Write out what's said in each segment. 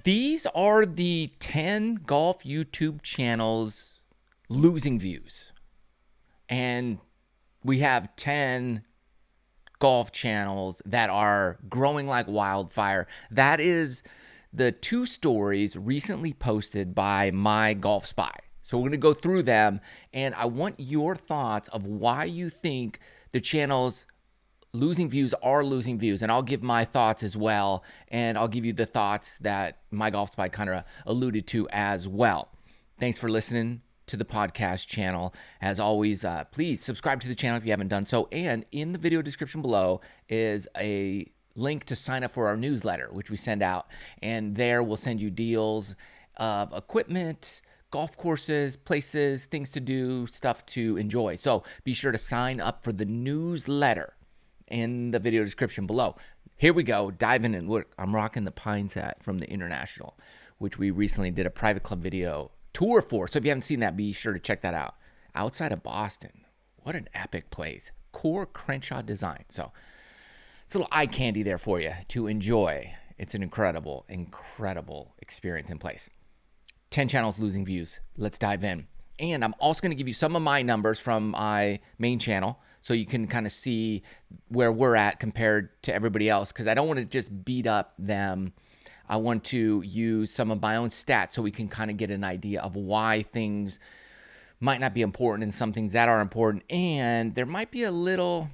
These are the 10 golf YouTube channels losing views. And we have 10 golf channels that are growing like wildfire. That is the 2 stories recently posted by My Golf Spy. So we're going to go through them, and I want your thoughts of why you think the channels losing views are losing views. And I'll give my thoughts as well, and I'll give you the thoughts that My Golf Spy kind of alluded to as well. Thanks for listening to the podcast channel. As always, please subscribe to the channel if you haven't done so. And in the video description below is a link to sign up for our newsletter, which we send out. And there we'll send you deals of equipment, golf courses, places, things to do, stuff to enjoy. So be sure to sign up for the newsletter in the video description below. Here we go, diving in. I'm rocking the Pines hat from the International, which we recently did a private club video tour for. So if you haven't seen that, be sure to check that out. Outside of Boston, what an epic place. Core Crenshaw design. So it's a little eye candy there for you to enjoy. It's an incredible, incredible experience in place. 10 channels losing views. Let's dive in. And I'm also going to give you some of my numbers from my main channel so you can kind of see where we're at compared to everybody else, because I don't want to just beat up them. I want to use some of my own stats so we can kind of get an idea of why things might not be important and some things that are important. And there might be a little,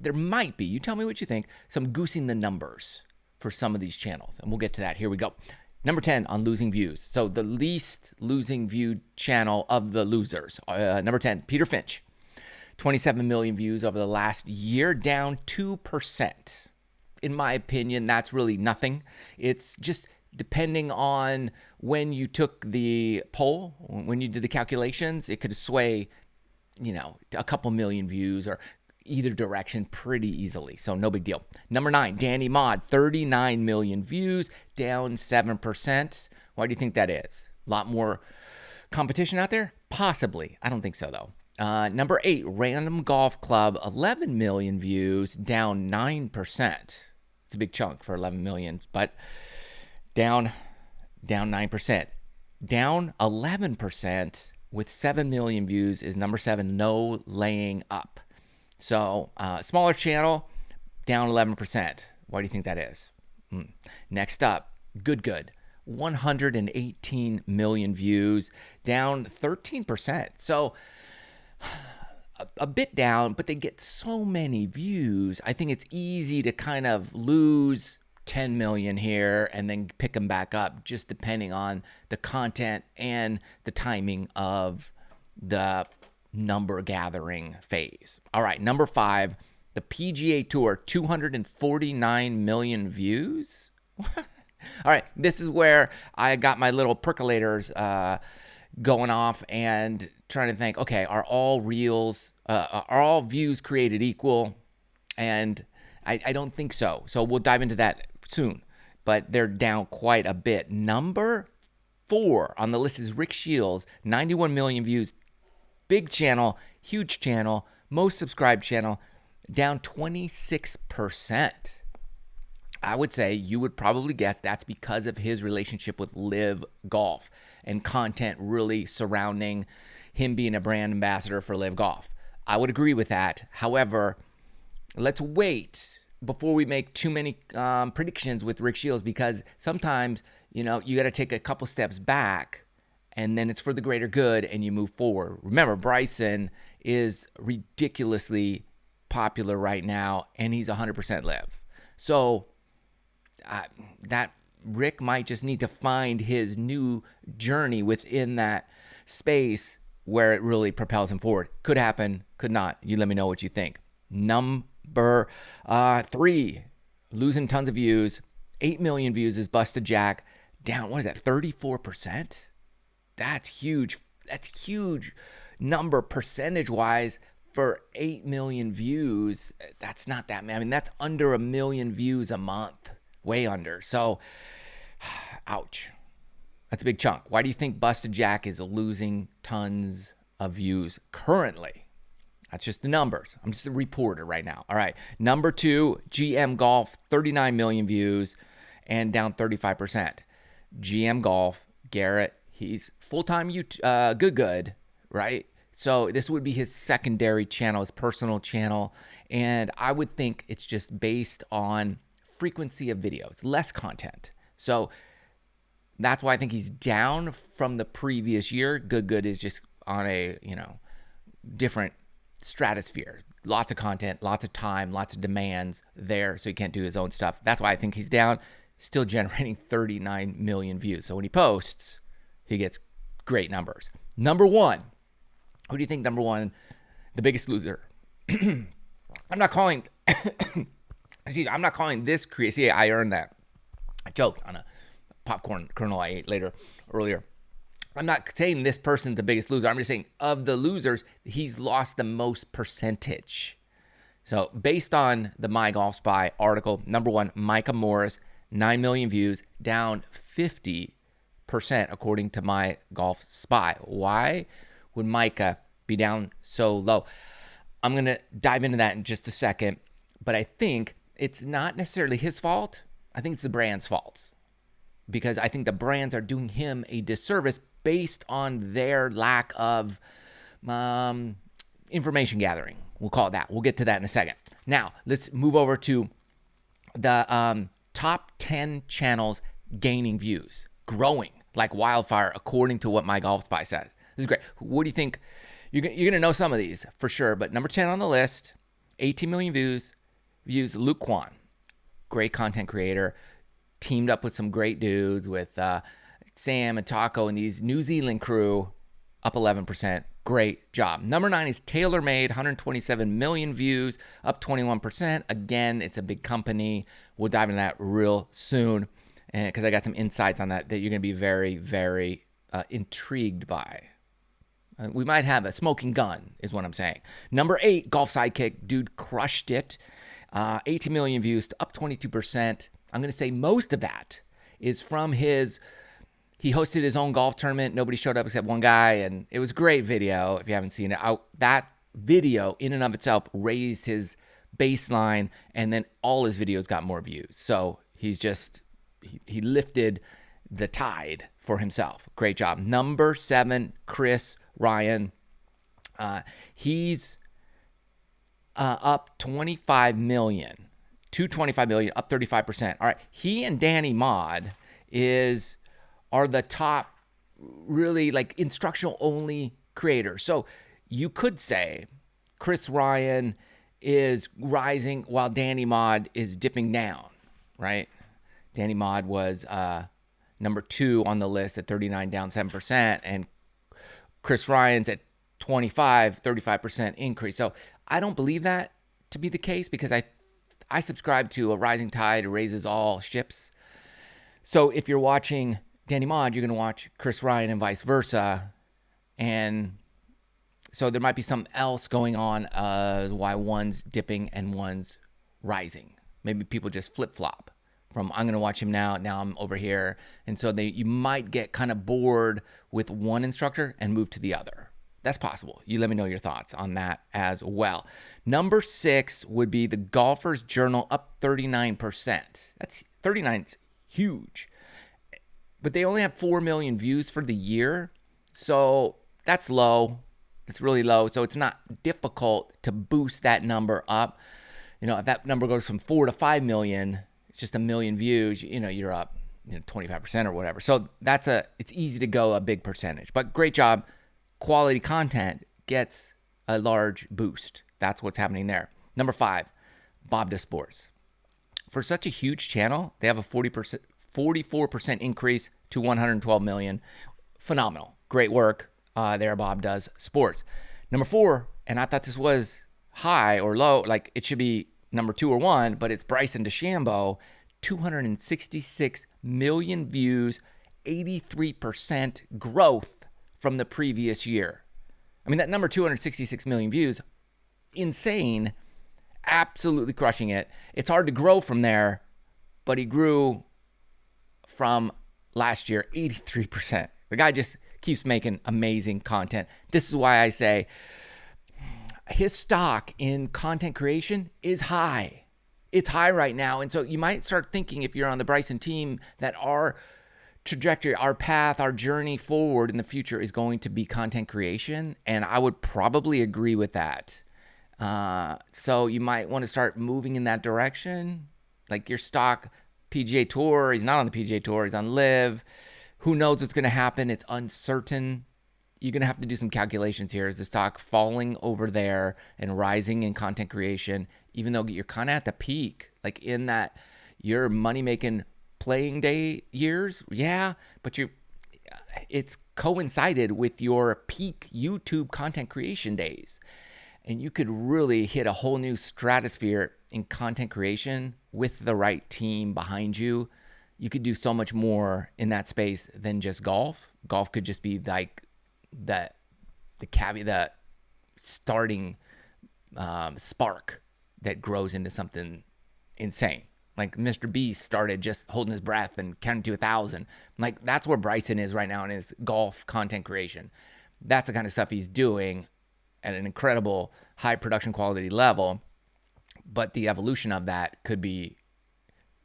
you tell me what you think, some goosing the numbers for some of these channels. And we'll get to that. Here we go. Number 10 on losing views. So the least losing viewed channel of the losers. Number 10, Peter Finch. 27 million views over the last year, down 2%. In my opinion, that's really nothing. It's just depending on when you took the poll, when you did the calculations, it could sway, a couple million views or either direction pretty easily. So no big deal. Number 9, Danny Mod, 39 million views, down 7%. Why do you think that is? A lot more competition out there? Possibly. I don't think so, though. Number 8, Random Golf Club, 11 million views, down 9%. It's a big chunk for 11 million, but down 9%. Down 11% with 7 million views is number 7, No Laying Up. So, smaller channel, down 11%. Why do you think that is? Next up, Good. 118 million views, down 13%. So, a bit down, but they get so many views. I think it's easy to kind of lose 10 million here and then pick them back up, just depending on the content and the timing of the number gathering phase. All right, number 5, the PGA Tour, 249 million views. All right, this is where I got my little percolators going off and trying to think, okay, are all views created equal? And I don't think so. So we'll dive into that soon, but they're down quite a bit. Number 4 on the list is Rick Shields, 91 million views. Big channel, huge channel, most subscribed channel, down 26%. I would say you would probably guess that's because of his relationship with Live Golf and content really surrounding him being a brand ambassador for Live Golf. I would agree with that. However, let's wait before we make too many predictions with Rick Shields, because sometimes, you got to take a couple steps back and then it's for the greater good and you move forward. Remember, Bryson is ridiculously popular right now and he's 100% Live. So that Rick might just need to find his new journey within that space where it really propels him forward. Could happen, could not. You let me know what you think. Number 3, losing tons of views. 8 million views is Busted Jack, down, 34%? That's huge. That's huge number percentage-wise for 8 million views. That's not that many. I mean, that's under 1 million views a month. Way under. So, ouch. That's a big chunk. Why do you think Busted Jack is losing tons of views currently? That's just the numbers. I'm just a reporter right now. All right. Number 2, GM Golf, 39 million views. and down 35%. GM Golf, Garrett, he's full-time good, right? So this would be his secondary channel, his personal channel. And I would think it's just based on frequency of videos, less content. So that's why I think he's down from the previous year. Good is just on a, different stratosphere. Lots of content, lots of time, lots of demands there, so he can't do his own stuff. That's why I think he's down, still generating 39 million views. So when he posts, he gets great numbers. Number one, who do you think number one, the biggest loser? I'm not calling, I'm not calling this crazy. I earned that. I joked on a popcorn kernel I ate earlier. I'm not saying this person's the biggest loser. I'm just saying of the losers, he's lost the most percentage. So based on the My Golf Spy article, number one, Micah Morris, 9 million views, down 50% according to My Golf Spy. Why would Micah be down so low? I'm going to dive into that in just a second, but I think it's not necessarily his fault. I think it's the brand's fault, because I think the brands are doing him a disservice based on their lack of information gathering. We'll call it that. We'll get to that in a second. Now, let's move over to the top 10 channels gaining views, growing like wildfire, according to what My Golf Spy says. This is great. What do you think? You're going to know some of these for sure, but number 10 on the list, 18 million views, Luke Kwan, great content creator, teamed up with some great dudes with Sam and Taco and these New Zealand crew, up 11%. Great job. Number 9 is TaylorMade, 127 million views, up 21%. Again, it's a big company. We'll dive into that real soon, because I got some insights on that you're going to be very, very intrigued by. We might have a smoking gun, is what I'm saying. Number 8, Golf Sidekick. Dude crushed it. 18 million views, up 22%. I'm going to say most of that is from he hosted his own golf tournament. Nobody showed up except one guy, and it was a great video. If you haven't seen it, that video in and of itself raised his baseline, and then all his videos got more views. So he lifted the tide for himself. Great job. Number 7, Chris Ryan. He's up 25 million. 225 million, up 35%. All right, he and Danny Mod are the top, really like instructional only creators. So you could say Chris Ryan is rising while Danny Mod is dipping down, right? Danny Mod was number 2 on the list at 39, down 7%, and Chris Ryan's at 25, 35% increase. So I don't believe that to be the case, because I subscribe to a rising tide raises all ships. So if you're watching Danny Mod, you're going to watch Chris Ryan and vice versa. And so there might be something else going on why one's dipping and one's rising. Maybe people just flip-flop from I'm going to watch him now I'm over here. And so you might get kind of bored with one instructor and move to the other. That's possible. You let me know your thoughts on that as well. Number 6 would be the Golfer's Journal, up 39%. That's 39 is huge. But they only have 4 million views for the year. So that's low. It's really low. So it's not difficult to boost that number up. If that number goes from 4 to 5 million, it's just a million views, you're up 25% or whatever. So it's easy to go a big percentage. But great job. Quality content gets a large boost. That's what's happening there. Number 5, Bob Does Sports. For such a huge channel, they have a 44% increase to 112 million. Phenomenal. Great work there, Bob Does Sports. Number 4, and I thought this was high or low, like it should be number 2 or 1, but it's Bryson DeChambeau, 266 million views, 83% growth from the previous year. I mean, that number 266 million views, insane, absolutely crushing it. It's hard to grow from there, but he grew from last year 83%. The guy just keeps making amazing content. This is why I say his stock in content creation is high. it's high right now. And so you might start thinking, if you're on the Bryson team, that our trajectory, our path, our journey forward in the future is going to be content creation. And I would probably agree with that. So you might want to start moving in that direction. Like your stock PGA Tour, he's not on the PGA Tour, he's on Live. Who knows what's going to happen? It's uncertain. You're going to have to do some calculations here. Is the stock falling over there and rising in content creation, even though you're kind of at the peak, like in that your money-making playing day years? Yeah, but it's coincided with your peak YouTube content creation days. And you could really hit a whole new stratosphere in content creation with the right team behind you. You could do so much more in that space than just golf. Golf could just be like the caveat, the starting spark that grows into something insane. Like Mr. Beast started just holding his breath and counting to 1,000. Like that's where Bryson is right now in his golf content creation. That's the kind of stuff he's doing at an incredible high production quality level. But the evolution of that could be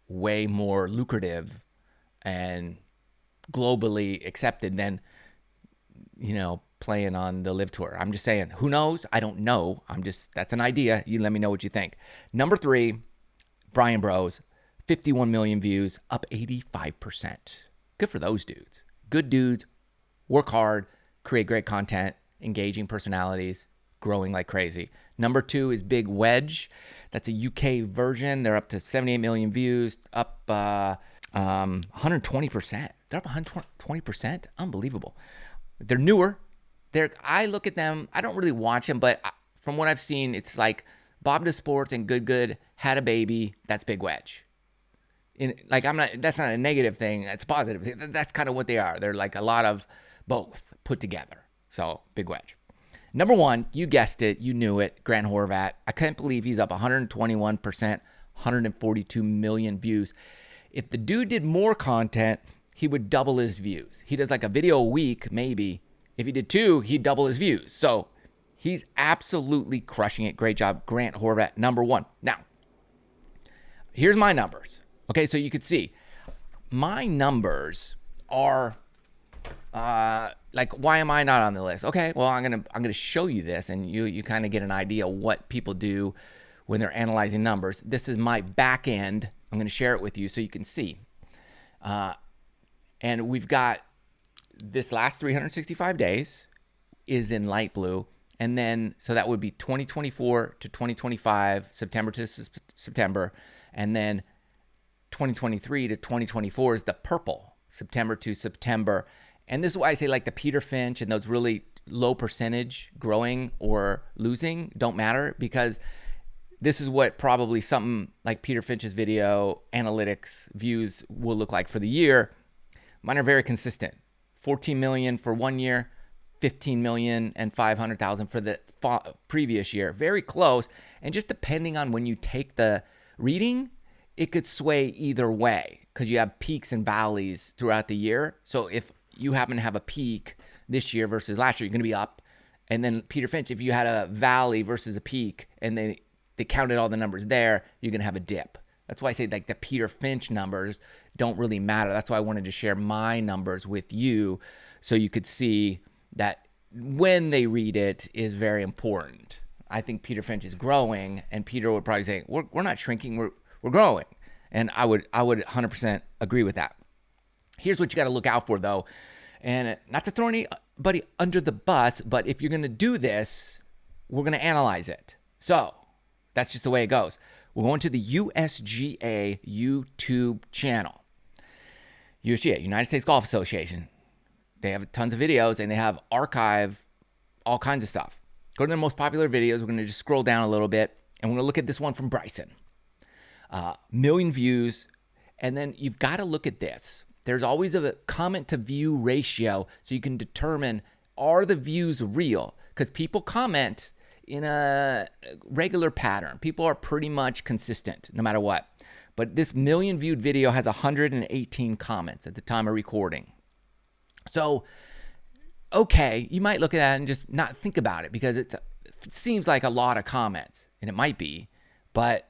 way more lucrative and globally accepted than, playing on the Live Tour. I'm just saying, who knows? I don't know. That's an idea. You let me know what you think. Number 3, Brian Bros, 51 million views, up 85%. Good for those dudes. Good dudes, work hard, create great content, engaging personalities, growing like crazy. Number 2 is Big Wedge. That's a UK version. They're up to 78 million views, up 120%. They're up 120%. Unbelievable. They're newer. I look at them. I don't really watch them, but from what I've seen, it's like Bob Does Sports and Good had a baby. That's Big Wedge. That's not a negative thing. It's positive. That's kind of what they are. They're like a lot of both put together. So Big Wedge. Number 1, you guessed it, you knew it, Grant Horvat. I can't believe he's up 121%, 142 million views. If the dude did more content, he would double his views. He does like a video a week, maybe. If he did 2, he'd double his views. So he's absolutely crushing it. Great job, Grant Horvat, number 1. Now, here's my numbers. Okay, so you could see my numbers are why am I not on the list? Okay, well, I'm gonna show you this, and you kind of get an idea what people do when they're analyzing numbers. This is my back end. I'm gonna share it with you so you can see. And we've got this last 365 days is in light blue, and then so that would be 2024 to 2025, September to September, and then 2023 to 2024 is the purple, September to September. And this is why I say like the Peter Finch and those really low percentage growing or losing don't matter, because this is what probably something like Peter Finch's video analytics views will look like for the year. Mine are very consistent. 14 million for 1 year, 15 million and 500,000 for the previous year. Very close. And just depending on when you take the reading, it could sway either way because you have peaks and valleys throughout the year. So if you happen to have a peak this year versus last year, you're going to be up. And then Peter Finch, if you had a valley versus a peak and they counted all the numbers there, you're going to have a dip. That's why I say like the Peter Finch numbers don't really matter. That's why I wanted to share my numbers with you so you could see that when they read it is very important. I think Peter Finch is growing, and Peter would probably say, we're not shrinking, we're growing. And I would 100% agree with that. Here's what you got to look out for, though. And not to throw anybody under the bus, but if you're going to do this, we're going to analyze it. So that's just the way it goes. We're going to the USGA YouTube channel. USGA, United States Golf Association. They have tons of videos, and they have archive all kinds of stuff. Go to their most popular videos. We're going to just scroll down a little bit, and we're going to look at this one from Bryson. Million views. And then you've got to look at this. There's always a comment to view ratio so you can determine, are the views real? Because people comment in a regular pattern. People are pretty much consistent no matter what. But this million viewed video has 118 comments at the time of recording. So, okay, you might look at that and just not think about it because it seems like a lot of comments, and it might be, but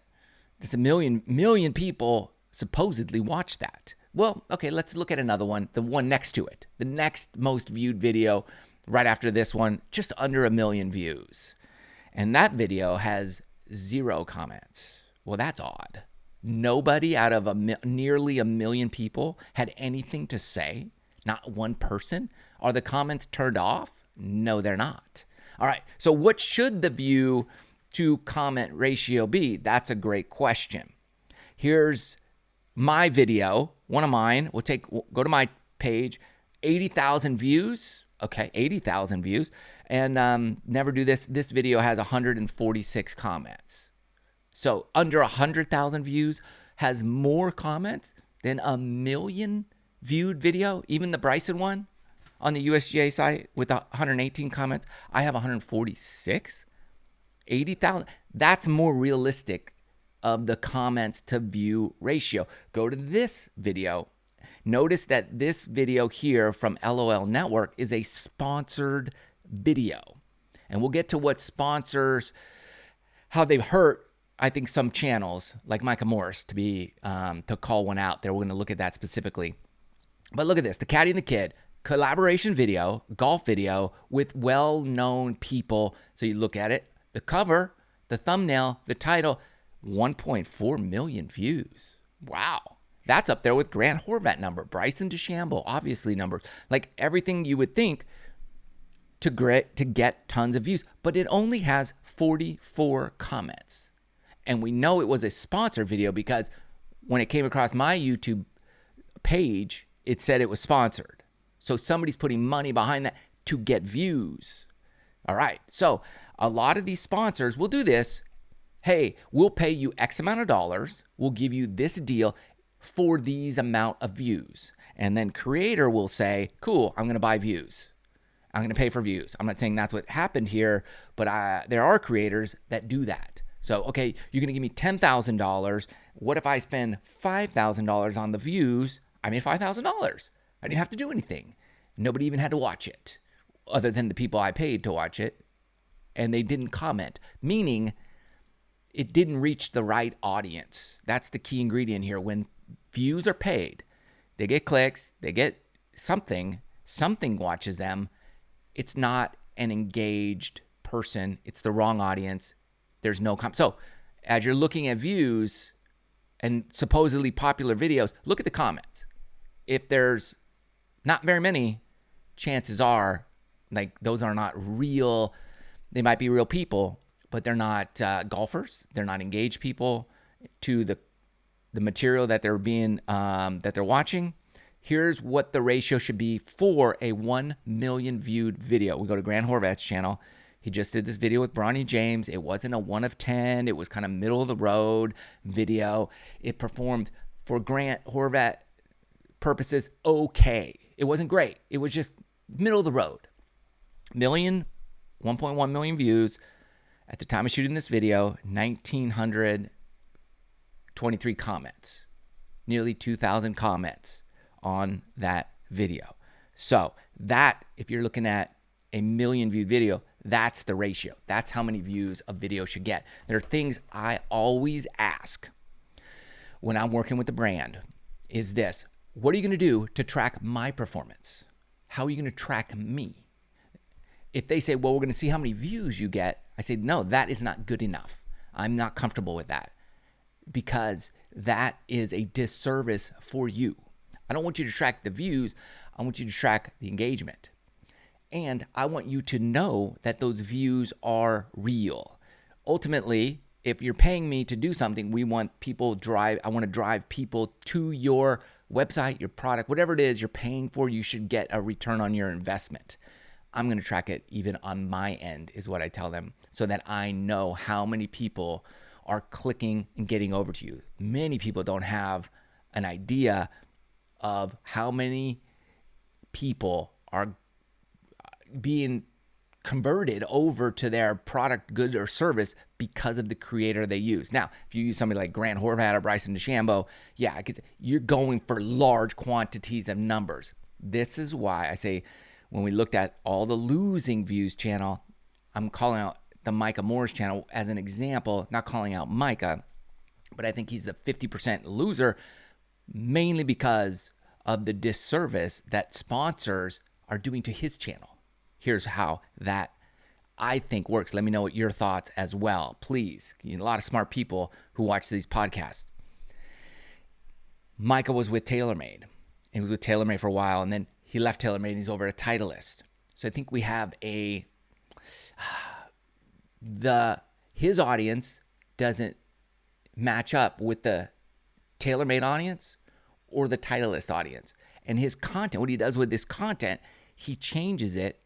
It's a million people supposedly watch that. Well, okay, let's look at another one, the one next to it. The next most viewed video right after this one, just under 1 million views. And that video has 0 comments. Well, that's odd. Nobody out of nearly 1 million people had anything to say. Not one person. Are the comments turned off? No, they're not. All right, so what should the view to comment ratio be? That's a great question. Here's my video, one of mine. Go to my page, 80,000 views. Okay, 80,000 views. And never do this. This video has 146 comments. So under 100,000 views has more comments than 1 million viewed video. Even the Bryson one on the USGA site with 118 comments, I have 146. 80,000. That's more realistic of the comments to view ratio. Go to this video. Notice that this video here from LOL Network is a sponsored video. And we'll get to what sponsors, how they've hurt, I think, some channels like Micah Morris to call one out there. We're going to look at that specifically. But look at this, the Caddy and the Kid, collaboration video, golf video with well-known people. So you look at it, the cover, the thumbnail, the title, 1.4 million views. Wow. That's up there with Grant Horvat number, Bryson DeChambeau, obviously numbers, like everything you would think to get tons of views. But it only has 44 comments. And we know it was a sponsored video because when it came across my YouTube page, it said it was sponsored. So somebody's putting money behind that to get views. All right. So a lot of these sponsors will do this. Hey, we'll pay you X amount of dollars. We'll give you this deal for these amount of views. And then creator will say, cool, I'm going to buy views. I'm going to pay for views. I'm not saying that's what happened here, but there are creators that do that. So, okay, you're going to give me $10,000. What if I spend $5,000 on the views? I made $5,000. I didn't have to do anything. Nobody even had to watch it other than the people I paid to watch it. And they didn't comment, meaning it didn't reach the right audience. That's the key ingredient here. When views are paid, they get clicks, they get something watches them. It's not an engaged person. It's the wrong audience. There's no So as you're looking at views and supposedly popular videos, look at the comments. If there's not very many, chances are like those are not real. They might be real people, but they're not golfers. They're not engaged people to the material that they're watching. Here's what the ratio should be for a 1 million viewed video. We go to Grant Horvat's channel. He just did this video with Bronny James. It wasn't a 1 of 10. It was kind of middle of the road video. It performed for Grant Horvat purposes okay. It wasn't great. It was just middle of the road. 1.1 million views. At the time of shooting this video, 1,923 comments. Nearly 2,000 comments on that video. So that, if you're looking at a million view video, that's the ratio. That's how many views a video should get. There are things I always ask when I'm working with the brand is this: what are you going to do to track my performance? How are you going to track me? If they say, well, we're going to see how many views you get, I say, no, that is not good enough. I'm not comfortable with that because that is a disservice for you. I don't want you to track the views. I want you to track the engagement. And I want you to know that those views are real. Ultimately, if you're paying me to do something, I want to drive people to your website, your product, whatever it is you're paying for, you should get a return on your investment. I'm going to track it even on my end, is what I tell them, so that I know how many people are clicking and getting over to you. Many people don't have an idea of how many people are being converted over to their product, good, or service because of the creator they use. Now, if you use somebody like Grant Horvat or Bryson DeChambeau, yeah, you're going for large quantities of numbers. This is why I say when we looked at all the losing views channel, I'm calling out the Micah Morris channel as an example, not calling out Micah, but I think he's the 50% loser mainly because of the disservice that sponsors are doing to his channel. Here's how that I think works. Let me know what your thoughts as well, please. A lot of smart people who watch these podcasts. Micah was with TaylorMade. He was with TaylorMade for a while, and then he left TaylorMade and he's over at Titleist. So I think we have his audience doesn't match up with the TaylorMade audience or the Titleist audience. And his content, what he does with this content, he changes it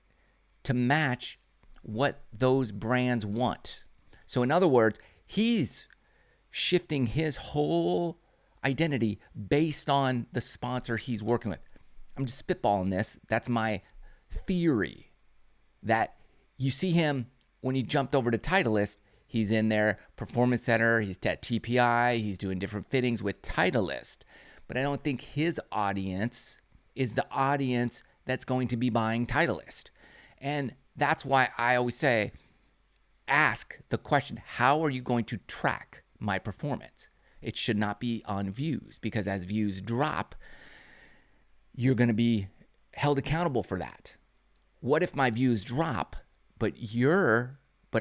to match what those brands want. So in other words, he's shifting his whole identity based on the sponsor he's working with. I'm just spitballing this. That's my theory. That you see him when he jumped over to Titleist, he's in their performance center, he's at TPI, he's doing different fittings with Titleist. But I don't think his audience is the audience that's going to be buying Titleist. And that's why I always say, ask the question, how are you going to track my performance? It should not be on views, because as views drop, you're going to be held accountable for that. What if my views drop, but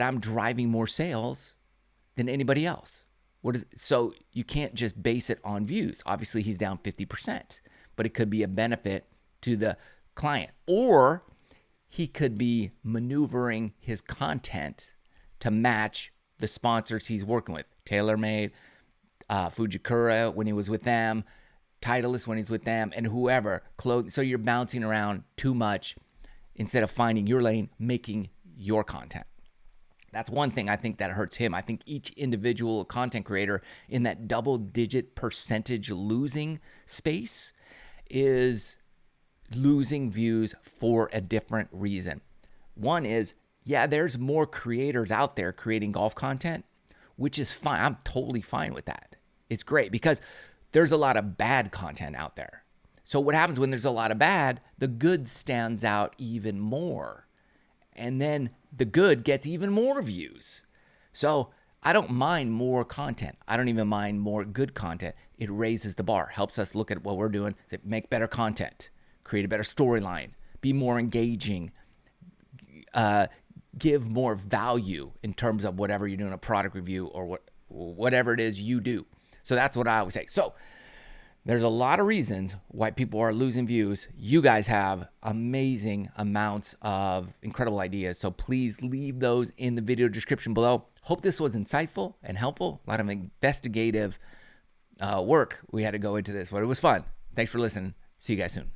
I'm driving more sales than anybody else? So you can't just base it on views. Obviously, he's down 50%, but it could be a benefit to the client. Or he could be maneuvering his content to match the sponsors he's working with. TaylorMade, Fujikura when he was with them, Titleist when he's with them, and whoever. So you're bouncing around too much instead of finding your lane, making your content. That's one thing I think that hurts him. I think each individual content creator in that double-digit percentage losing space is losing views for a different reason. One is, there's more creators out there creating golf content, which is fine. I'm totally fine with that. It's great because there's a lot of bad content out there. So what happens when there's a lot of bad, the good stands out even more. And then the good gets even more views. So I don't mind more content. I don't even mind more good content. It raises the bar, helps us look at what we're doing, make better content, create a better storyline, be more engaging, give more value in terms of whatever you're doing, a product review or whatever it is you do. So that's what I always say. So there's a lot of reasons why people are losing views. You guys have amazing amounts of incredible ideas. So please leave those in the video description below. Hope this was insightful and helpful. A lot of investigative work we had to go into this, but it was fun. Thanks for listening. See you guys soon.